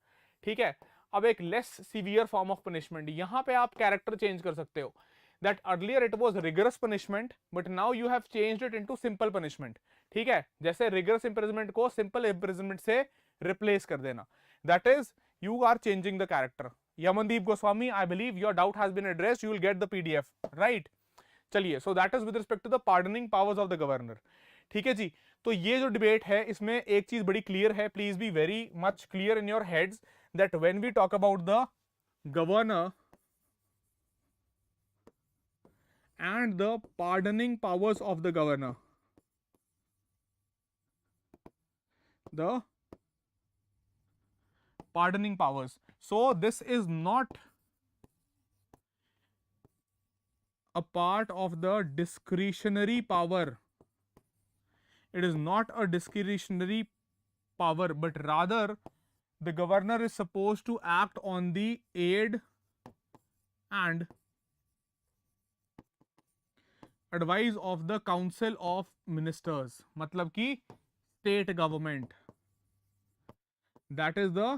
ठीक है, अब एक less severe form of punishment, यहां पे आप कैरेक्टर चेंज कर सकते हो। that earlier it was rigorous punishment but now you have changed it into simple punishment। ठीक है, जैसे rigorous imprisonment को simple imprisonment से replace कर देना, that is you are changing the character। Yamandeep Goswami, I believe your doubt has been addressed, you will get the PDF, right? चलिए, so that is with respect to the pardoning powers of the governor। ठीक है जी, तो ये जो debate है इसमें एक चीज बड़ी क्लियर है, please be very much clear in your heads, that when we talk about the governor and the pardoning powers of the governor, the pardoning powers, so this is not a part of the discretionary power, it is not a discretionary power but rather the governor is supposed to act on the aid and advice of the council of ministers, मतलब कि state government, that is the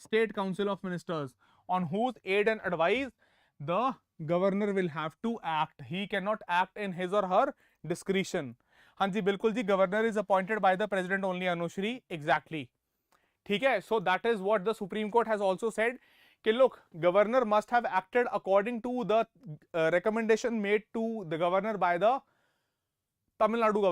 state council of ministers on whose aid and advice the governor will have to act, he cannot act in his or her discretion। हाँ जी बिल्कुल जी, governor is appointed by the president only, Anushree, exactly। ठीक है, so that is what the Supreme Court has also said कि look, governor must have acted according to the recommendation made to the governor by the Tamil Nadu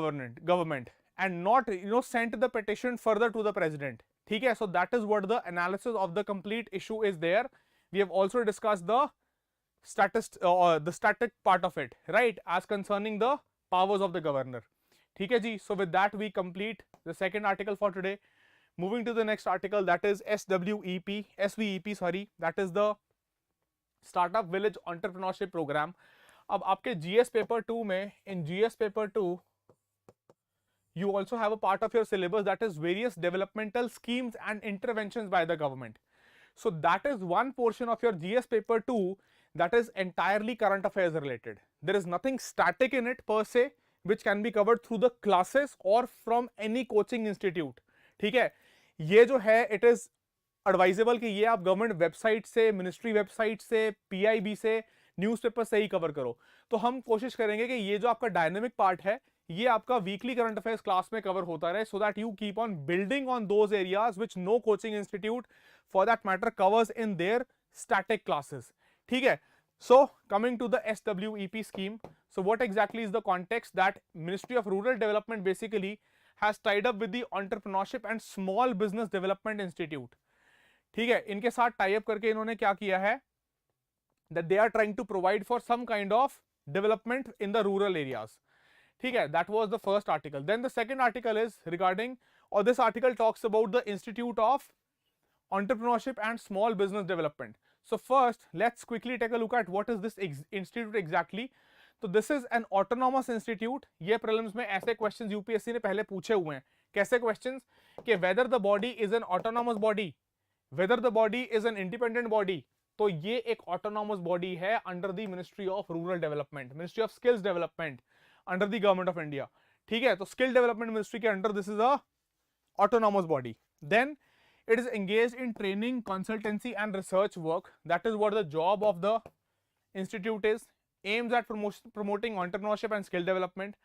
government, and not sent the petition further to the president. ठीक है, so that is what the analysis of the complete issue is there. We have also discussed the static part of it, right, as concerning the powers of the governor. ठीक है जी, so with that we complete the second article for today. Moving to the next article, that is SVEP, sorry, that is the Startup Village Entrepreneurship Program. अब आपके GS paper 2 में, in GS paper 2 you also have a part of your syllabus that is various developmental schemes and interventions by the government. So that is one portion of your GS paper 2 that is entirely current affairs related. There is nothing static in it per se which can be covered through the classes or from any coaching institute. ठीक है, ये जो है it is advisable कि ये आप government website से, ministry website से, PIB से, न्यूज़पेपर से ही कवर करो. तो हम कोशिश करेंगे कि ये जो आपका डायनेमिक पार्ट है ये आपका वीकली करंट अफेयर्स क्लास में कवर होता रहे, so that you keep on building on those areas which no coaching institute for that matter covers in their static classes. ठीक है, so coming to the SWEP scheme, so what exactly is the context? That Ministry of Rural Development basically has tied up with the Entrepreneurship and Small Business Development Institute. ठीक है, इनके साथ tie up करके इन्होंने क्या किया है, that they are trying to provide for some kind of development in the rural areas. ठीक है, that was the first article. Then the second article is regarding, or this article talks about the Institute of Entrepreneurship and Small Business Development. So first, let's quickly take a look at what is this institute exactly. तो this is an autonomous institute. ये prelims में ऐसे questions UPSC ने पहले पूछे हुए हैं. कैसे questions? कि whether the body is an autonomous body, whether the body is an independent body. तो ये एक autonomous body है under the Ministry of Rural Development, Ministry of Skills Development, under the Government of India. ठीक है, तो Skill Development Ministry के under this is a autonomous body. Then it is engaged in training, consultancy and research work. That is what the job of the institute is. Aims at promoting entrepreneurship and skill development.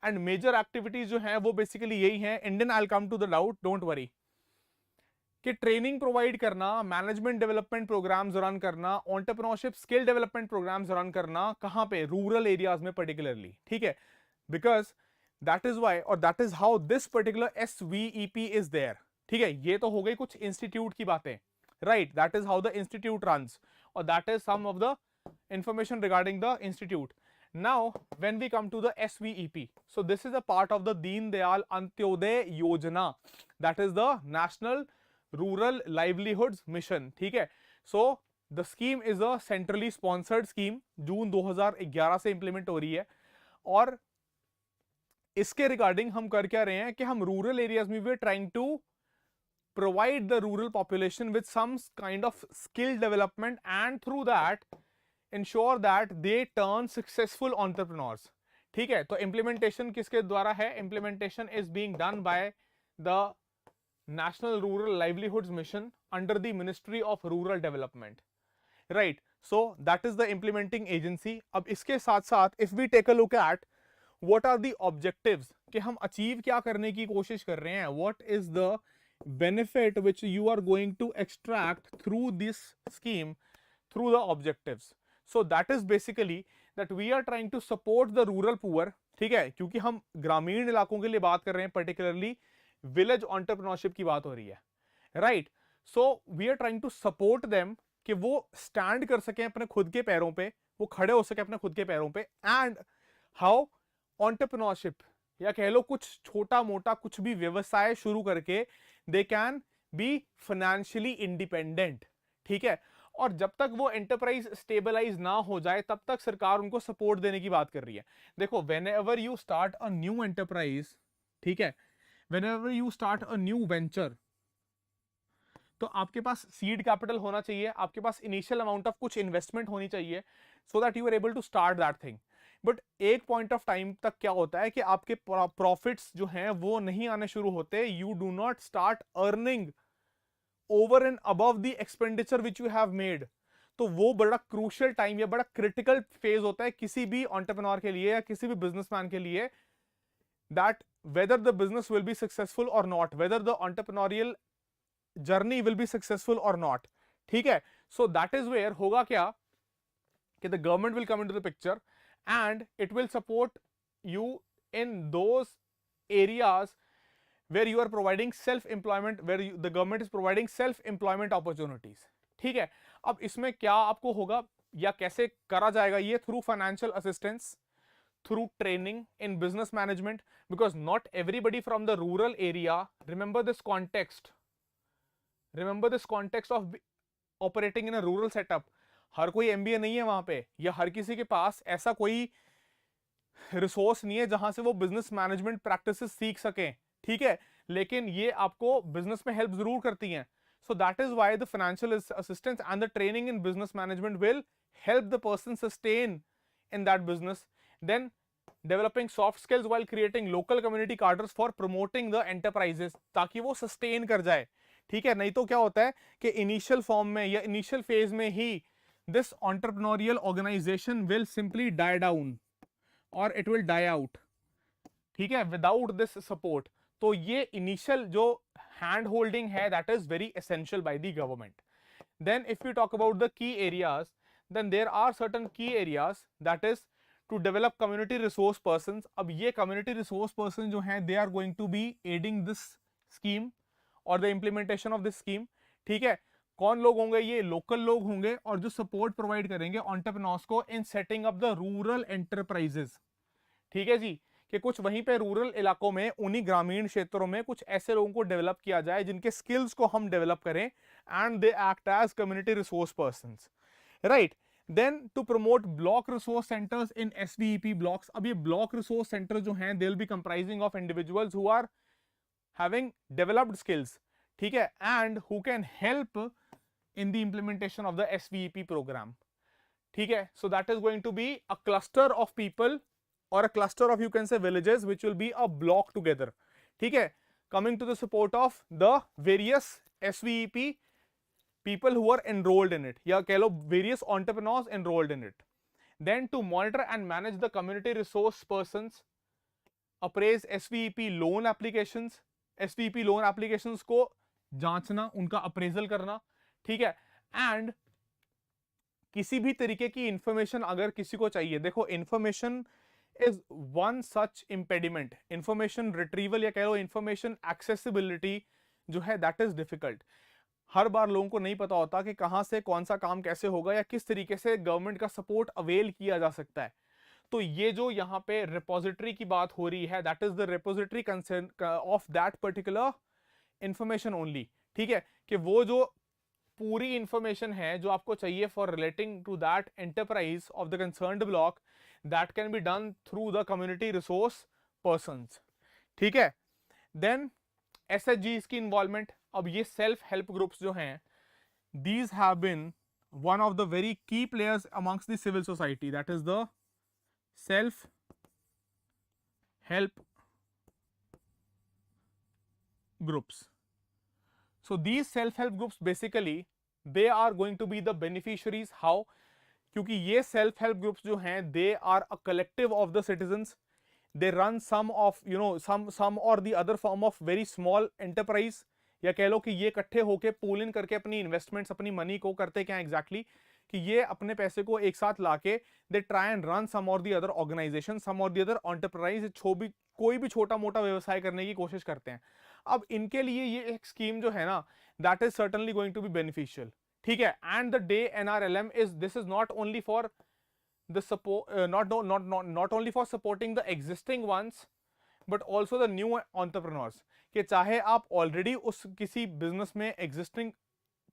And major activities जो हैं वो basically यही हैं. Indian, I'll come to the doubt, don't worry. कि training provide करना, management development programmes run करना, entrepreneurship skill development programmes run करना, कहां पे, रूरल एरियाज में पर्टिकुलरली. ठीक है, बिकॉज दैट इज व्हाई और that is how this particular SVEP is there. ठीक है, ये तो हो गई कुछ इंस्टीट्यूट की बातें, right, that is how the institute runs और that is some of the information regarding the institute. Now when we come to the SVEP, so this is a part of the Deen Dayal Antyodaya Yojana, that is the National Rural Livelihoods Mission. ठीक है, so the scheme is a centrally sponsored scheme, जून 2011 से implement हो रही है. और इसके regarding हम कर क्या रहे हैं कि हम रूरल एरियाज में भी trying to provide the rural population with some kind of skill development and through that ensure that they turn successful entrepreneurs. ठीक है, तो implementation किसके द्वारा है? Implementation is being done by the National Rural Livelihoods Mission under the Ministry of Rural Development. Right, so that is the implementing agency. अब इसके साथ साथ if we take a look at what are the objectives, कि हम achieve क्या करने की कोशिश कर रहे हैं, what is the benefit which you are going to extract through this scheme, through the objectives. So that is basically that we are trying to support the rural poor. ठीक है, क्योंकि हम ग्रामीण इलाकों के लिए बात कर रहे हैं, particularly village entrepreneurship की बात हो रही है, right? So we are trying to support them कि वो stand कर सकें अपने खुद के पैरों पे, वो खड़े हो सके अपने खुद के पैरों पे, and how entrepreneurship या कह लो कुछ छोटा मोटा कुछ भी व्यवसाय शुरू करके they can be financially independent. ठीक है, और जब तक वो एंटरप्राइज स्टेबलाइज ना हो जाए तब तक सरकार उनको सपोर्ट देने की बात कर रही है. देखो, whenever you start a new enterprise, ठीक है, whenever you start a new venture, तो आपके पास सीड कैपिटल होना चाहिए, आपके पास इनिशियल अमाउंट ऑफ कुछ इन्वेस्टमेंट होनी चाहिए, so that you are able to start that thing. But एक पॉइंट ऑफ टाइम तक क्या होता है कि आपके प्रॉफिट्स जो हैं वो नहीं आने शुरू होते. You do not start earning over and above the expenditure which you have made. तो वो बड़ा क्रूशियल टाइम या बड़ा क्रिटिकल फेज होता है किसी भी एंटरप्रेन्योर के लिए या किसी भी बिजनेसमैन के लिए, that whether the business will be successful और not, whether the entrepreneurial journey will be successful और नॉट. ठीक है, सो दैट इज वेयर होगा क्या कि the government will come into the picture and it will support you in those areas where you are providing self-employment, where the government is providing self-employment opportunities. ठीक है, अब इसमें क्या आपको होगा या कैसे करा जाएगा ये? Through financial assistance, through training in business management, because not everybody from the rural area, remember this context of operating in a rural setup. हर कोई MBA नहीं है वहां पे, या हर किसी के पास ऐसा कोई रिसोर्स नहीं है जहां से वो बिजनेस मैनेजमेंट प्रैक्टिसेस सीख सकें, ठीक है, लेकिन ये आपको बिजनेस में हेल्प जरूर करती हैं. So that is why the financial assistance and the training in business management will help the person sustain in that business. Then developing soft skills while creating local community cadres for promoting the enterprises, ताकि वो sustain कर जाए, ठीक है. नहीं तो क्या होता है कि इनिशियल फॉर्म में या इनिशियल फेज में ही this entrepreneurial organization will simply die down or it will die out, ठीक है, without this support. तो ये इनिशियल जो hand holding है, that is very essential by the government. Then if we talk about the key areas, then there are certain key areas, that is to develop community resource persons. अब ये community resource person जो हैं, they are going to be aiding this scheme or the implementation of this scheme, ठीक है. कौन लोग होंगे? ये लोकल लोग होंगे और जो सपोर्ट प्रोवाइड करेंगे एंटरप्रेन्योर्स को in setting up the rural enterprises, ठीक है जी, कि कुछ वहीं पे रूरल इलाकों में, उन्हीं ग्रामीण क्षेत्रों में कुछ ऐसे लोगों को डेवलप किया जाए जिनके स्किल्स को हम डेवलप करें, and they act as community resource persons, right. Then to promote block resource centres in SVEP blocks. अब ये ब्लॉक रिसोर्स सेंटर जो हैं, they will be comprising of individuals who are having developed skills, ठीक है, and who can help in the implementation of the SVEP program, ठीक है. So that is going to be a cluster of people or a cluster of, you can say, villages which will be a block together, ठीक है, coming to the support of the various SVEP people who are enrolled in it, या कह लो various entrepreneurs enrolled in it. Then to monitor and manage the community resource persons, appraise SVEP loan applications, SVEP loan applications को जांचना, उनका appraisal करना, ठीक है. And किसी भी तरीके की इंफॉर्मेशन अगर किसी को चाहिए, देखो information is one such impediment, information retrieval या कह लो इंफॉर्मेशन एक्सेसिबिलिटी जो है, दैट इज डिफिकल्ट. हर बार लोगों को नहीं पता होता कि कहां से कौन सा काम कैसे होगा या किस तरीके से गवर्नमेंट का सपोर्ट अवेल किया जा सकता है. तो ये जो यहाँ पे रिपोजिटरी की बात हो रही है, that is the repository concern of that particular information only, ठीक है, कि वो जो पूरी इंफॉर्मेशन है जो आपको चाहिए for relating to that enterprise of the concerned block, that can be done through the community resource persons, ठीक है. देन SHGs की इन्वॉल्वमेंट. अब ये सेल्फ हेल्प ग्रुप्स जो हैं, these have been one of the very key players amongst the civil society, that is the self help groups. So these self-help groups basically they are going to be the beneficiaries. How? क्योंकि ये self-help groups जो हैं, they are a collective of the citizens. They run some of, you know, some or the other form of very small enterprise, या कह लो कि ये इकट्ठे होके पूल इन करके अपनी इन्वेस्टमेंट्स, अपनी मनी को करते क्या एग्जैक्टली, कि ये अपने पैसे को एक साथ लाके they try and run some or the other organisation, some or the other enterprise, कोई भी छोटा मोटा व्यवसाय करने की कोशिश करते हैं. अब इनके लिए ये एक स्कीम जो है ना, that is certainly going to be beneficial, ठीक है. एंड द डे NRLM इज, this is not only for the support, not only for supporting the existing ones but also the new entrepreneurs, कि चाहे आप already उस किसी business में existing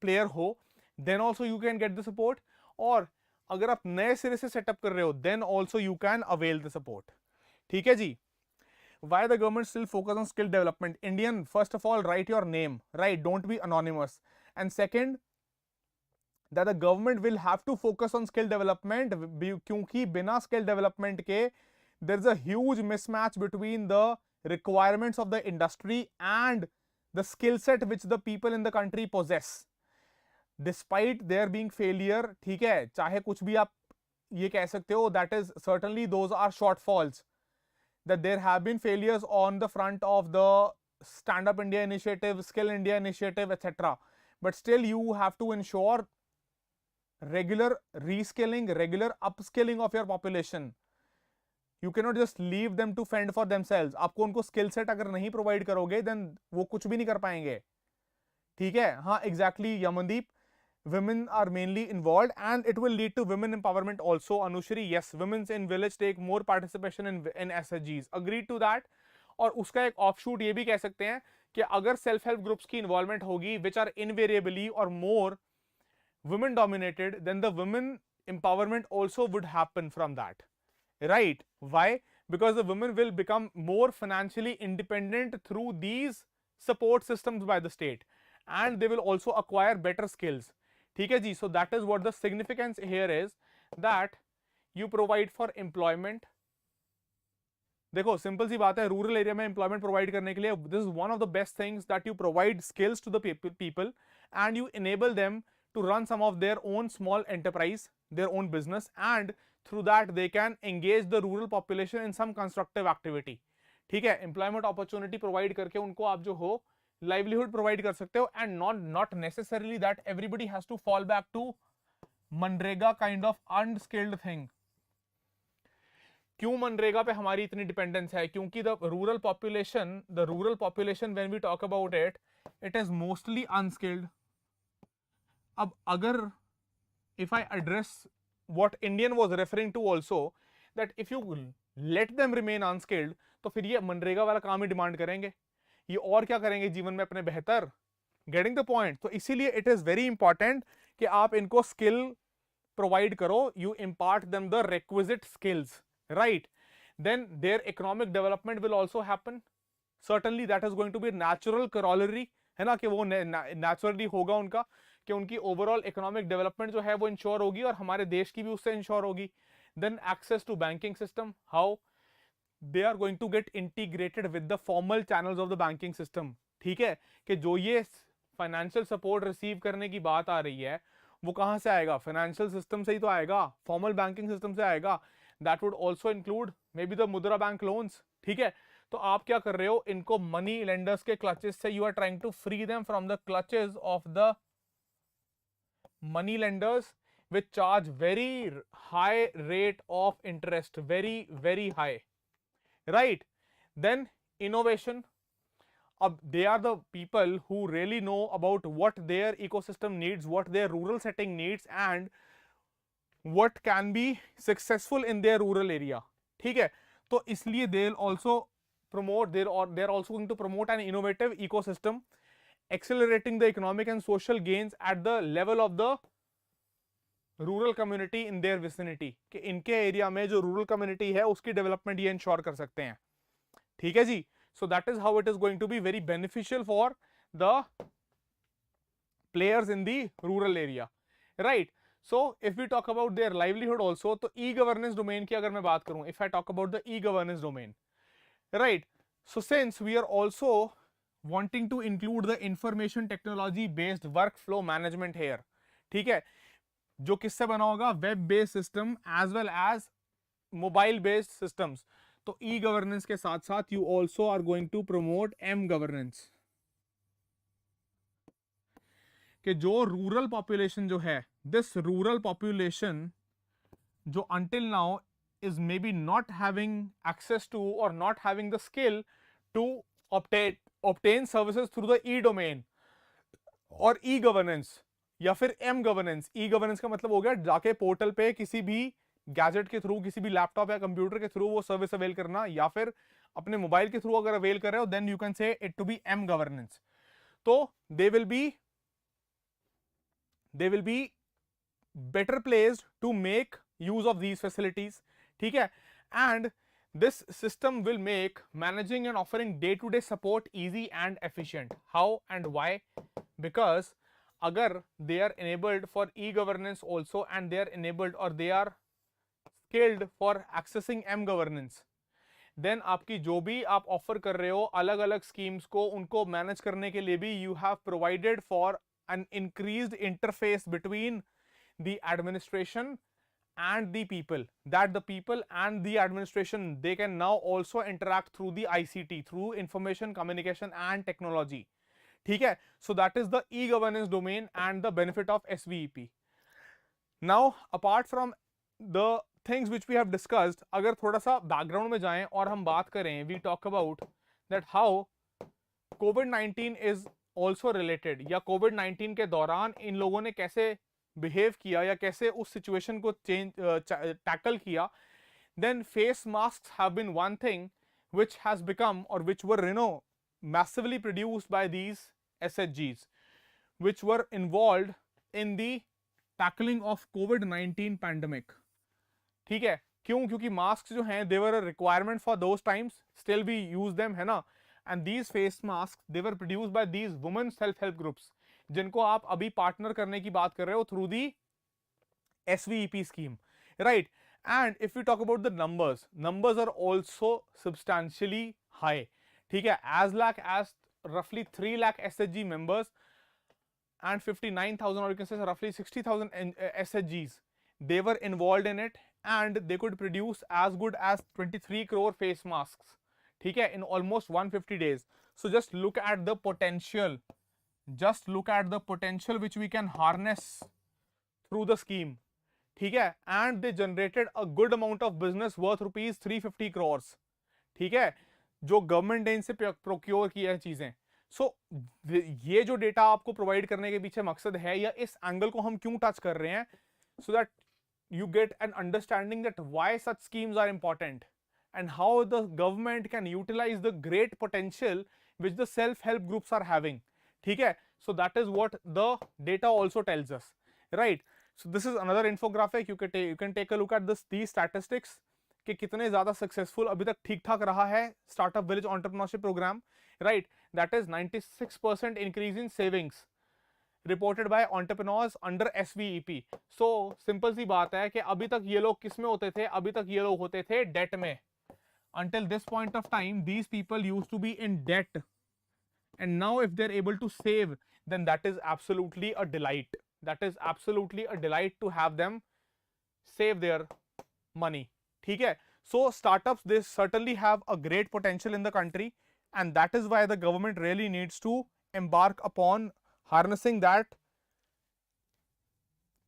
player हो, then also you can get the support, और अगर आप नए सिरे से सेटअप कर रहे हो, then also you can avail the support, ठीक है जी. Why the government still focus on skill development? Indian, first of all, write your name, right? Don't be anonymous. And second, that the government will have to focus on skill development, क्योंकि बिना skill development के there is a huge mismatch between the requirements of the industry and the skill set which the people in the country possess. Despite there being failure, ठीक है, चाहे कुछ भी आप ये कह सकते हो, that is certainly those are shortfalls. That there have been failures on the front of the Stand Up India initiative, Skill India initiative, etc. But still you have to ensure regular reskilling, regular upskilling of your population. You cannot just leave them to fend for themselves. आपको उनको skill set अगर नहीं provide करोगे then वो कुछ भी नहीं कर पाएंगे, ठीक है? हाँ exactly यमनदीप, women are mainly involved and it will lead to women empowerment also. Anushri, yes, women's in village take more participation in SHGs, agreed to that. और उसका एक ऑफशूट ये भी कह सकते हैं कि अगर सेल्फ हेल्प ग्रुप्स की इन्वॉल्वमेंट होगी विच आर इनवेरिएबली और मोर women dominated, then the women empowerment also would happen from that, right? Why? Because the women will become more financially independent through these support systems by the state and they will also acquire better skills. ठीक है जी, so that is what the significance here is, that you provide for employment. देखो simple सी बात है, rural area में employment provide करने के लिए this is one of the best things that you provide skills to the people and you enable them to run some of their own small enterprise, their own business, and through that they can engage the rural population in some constructive activity. ठीक है, employment opportunity provide करके उनको आप जो हो livelihood provide कर सकते हो, and not necessarily that everybody has to fall back to MNREGA kind of unskilled thing. क्यों मनरेगा पे हमारी इतनी डिपेंडेंस है? क्योंकि the rural population when we talk about it is mostly unskilled. अब अगर if I address what Indian was referring to also, that if you let them remain unskilled, तो फिर ये मनरेगा वाला काम ही डिमांड करेंगे, ये और क्या करेंगे जीवन में अपने बेहतर। Getting the point? तो इसीलिए इट इज वेरी इंपॉर्टेंट कि आप इनको स्किल प्रोवाइड करो, you impart them the requisite skills, right? Then their economic development will also happen. Certainly that is going to be a natural corollary, है ना, कि वो naturally होगा उनका, कि उनकी overall economic development जो है वो ensure होगी और हमारे देश की भी उससे ensure होगी। Then access to banking system, how they are going to get integrated with the formal channels of the banking system। ठीक है, कि जो ये financial support receive करने की बात आ रही है वो कहाँ से आएगा? financial system से ही तो आएगा, formal banking system से आएगा। That would also include maybe the मुद्रा बैंक loans। ठीक है, तो आप क्या कर रहे हो, इनको मनी लेंडर्स के क्लचेस से you are trying to free them from the clutches of the money lenders which charge very high rate of interest, very high, right? Then innovation. अब they are the people who really know about what their ecosystem needs, what their rural setting needs, and what can be successful in their rural area। ठीक है, तो इसलिए they'll also promote, they're also going to promote an innovative ecosystem, accelerating the economic and social gains at the level of the rural community in their vicinity, कि इनके area में जो rural community है उसकी डेवलपमेंट ये ensure कर सकते हैं। ठीक है जी, so that is how it is going to be very beneficial for the players in the rural area, right? So if we talk about their livelihood also, तो e-governance domain की अगर मैं बात करूं, if I talk about the e-governance domain, right? So since we are also wanting to include the information technology based workflow management here, ठीक है, जो किससे बना होगा? Web based system as well as mobile based systems. तो e-governance के साथ साथ you also are going to promote m-governance, कि जो रूरल पॉपुलेशन जो है, दिस रूरल पॉपुलेशन जो until now is maybe not having access to or not having the skill to obtain services through the e-domain और e-governance या फिर m-governance। e-governance का मतलब हो गया जाके पोर्टल पे किसी भी गैजेट के थ्रू, किसी भी लैपटॉप या कंप्यूटर के थ्रू वो सर्विस अवेल करना, या फिर अपने मोबाइल के थ्रू अगर अवेल कर रहे हो then you can say it to be m-governance। तो they will be better placed to make use of these facilities। ठीक है, and this system will make managing and offering day-to-day support easy and efficient। How and why? Because अगर they are enabled for e-governance also and they are enabled or they are skilled for accessing m-governance, then आपकी जो भी आप offer कर रहे हो अलग अलग स्कीम्स को, उनको मैनेज करने के लिए भी you have provided for an increased interface between the administration and the people, that the people and the administration they can now also interact through the ICT, through information communication and technology। ठीक है, so that is the e-governance domain and the benefit of SVEP। Now apart from the things which we have discussed, अगर थोड़ा सा background में जाएं और हम बात करें, we talk about that how COVID-19 is also related, या COVID-19 के दौरान इन लोगों ने कैसे behave किया या कैसे उस situation को tackle किया. Then face masks have been one thing which has become, or which were, massively produced by these SHGs, which were involved in the tackling of COVID-19 pandemic. ठीक है, क्यों? क्योंकि masks जो हैं, they were a requirement for those times, still we use them, है ना. And these face masks, they were produced by these women self-help groups, जिनको आप अभी partner करने की बात कर रहे हो through the SVEP scheme, right? And if we talk about the numbers are also substantially high. ठीक है, as roughly 3 lakh SHG members and 59,000, or you can say roughly 60,000 SHGs, they were involved in it, and they could produce as good as 23 crore face masks, ठीक है, in almost 150 days. So just look at the potential, which we can harness through the scheme. ठीक है, and they generated a good amount of business worth rupees 350 crores. ठीक है, जो government ने इनसे procure किया है चीजें. सो ये जो डेटा आपको प्रोवाइड करने के पीछे मकसद है, या इस एंगल को हम क्यों टच कर रहे हैं, so that you get an understanding that why such schemes are important and how the government can utilize the great potential which the self-help groups are having. ठीक है, so that is what the data also tells us, right? So this is another infographic. You can take a look at these statistics कि कितने ज़्यादा successful अभी तक ठीक ठाक रहा है startup village entrepreneurship program, right? That is 96% increase in savings reported by entrepreneurs under SVEP. So simple सी बात है कि अभी तक ये लोग किस में होते थे? अभी तक ये लोग होते थे debt में. Until this point of time, these people used to be in debt, and now if they're able to save, then that is absolutely a delight. That is absolutely a delight to have them save their money. ठीक है, so startups, they certainly have a great potential in the country, and that is why the government really needs to embark upon harnessing that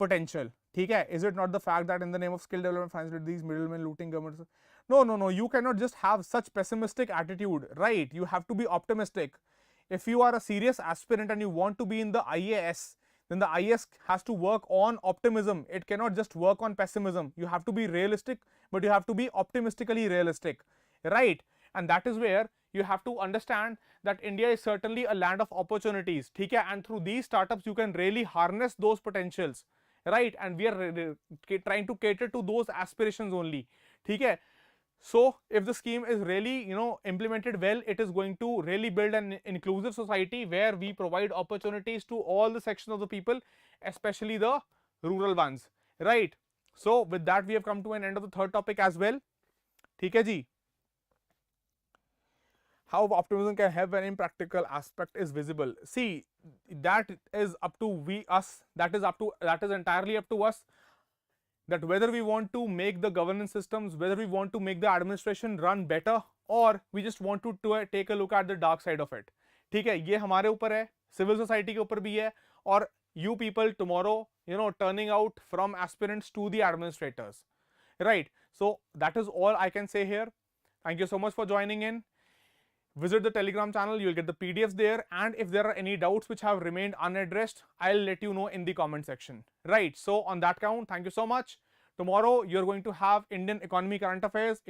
potential. ठीक है, is it not the fact that in the name of skill development finance these middlemen looting governments? No, you cannot just have such pessimistic attitude, right? You have to be optimistic. If you are a serious aspirant and you want to be in the IAS, then the IAS has to work on optimism. It cannot just work on pessimism. You have to be realistic, but you have to be optimistically realistic, right? And that is where you have to understand that India is certainly a land of opportunities, ठीक है? And through these startups, you can really harness those potentials, right? And we are trying to cater to those aspirations only, ठीक है? So if the scheme is really, implemented well, it is going to really build an inclusive society where we provide opportunities to all the sections of the people, especially the rural ones, right? So with that, we have come to an end of the third topic as well. ठीक है जी? How optimism can help when impractical aspect is visible. See, that is up to us. That is entirely up to us. That whether we want to make the governance systems, whether we want to make the administration run better, or we just want to take a look at the dark side of it. ठीक है, ये हमारे ऊपर है, civil society के ऊपर भी है, और you people tomorrow, turning out from aspirants to the administrators, right? So that is all I can say here. Thank you so much for joining in. Visit the Telegram channel, you'll get the PDFs there, and if there are any doubts which have remained unaddressed, I'll let you know in the comment section, right? So on that count, thank you so much. Tomorrow you're going to have Indian Economy Current Affairs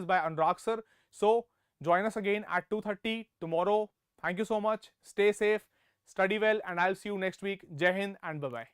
by Anurag sir. So join us again at 2:30 tomorrow. Thank you so much. Stay safe, study well, and I'll see you next week. Jai Hind and bye-bye.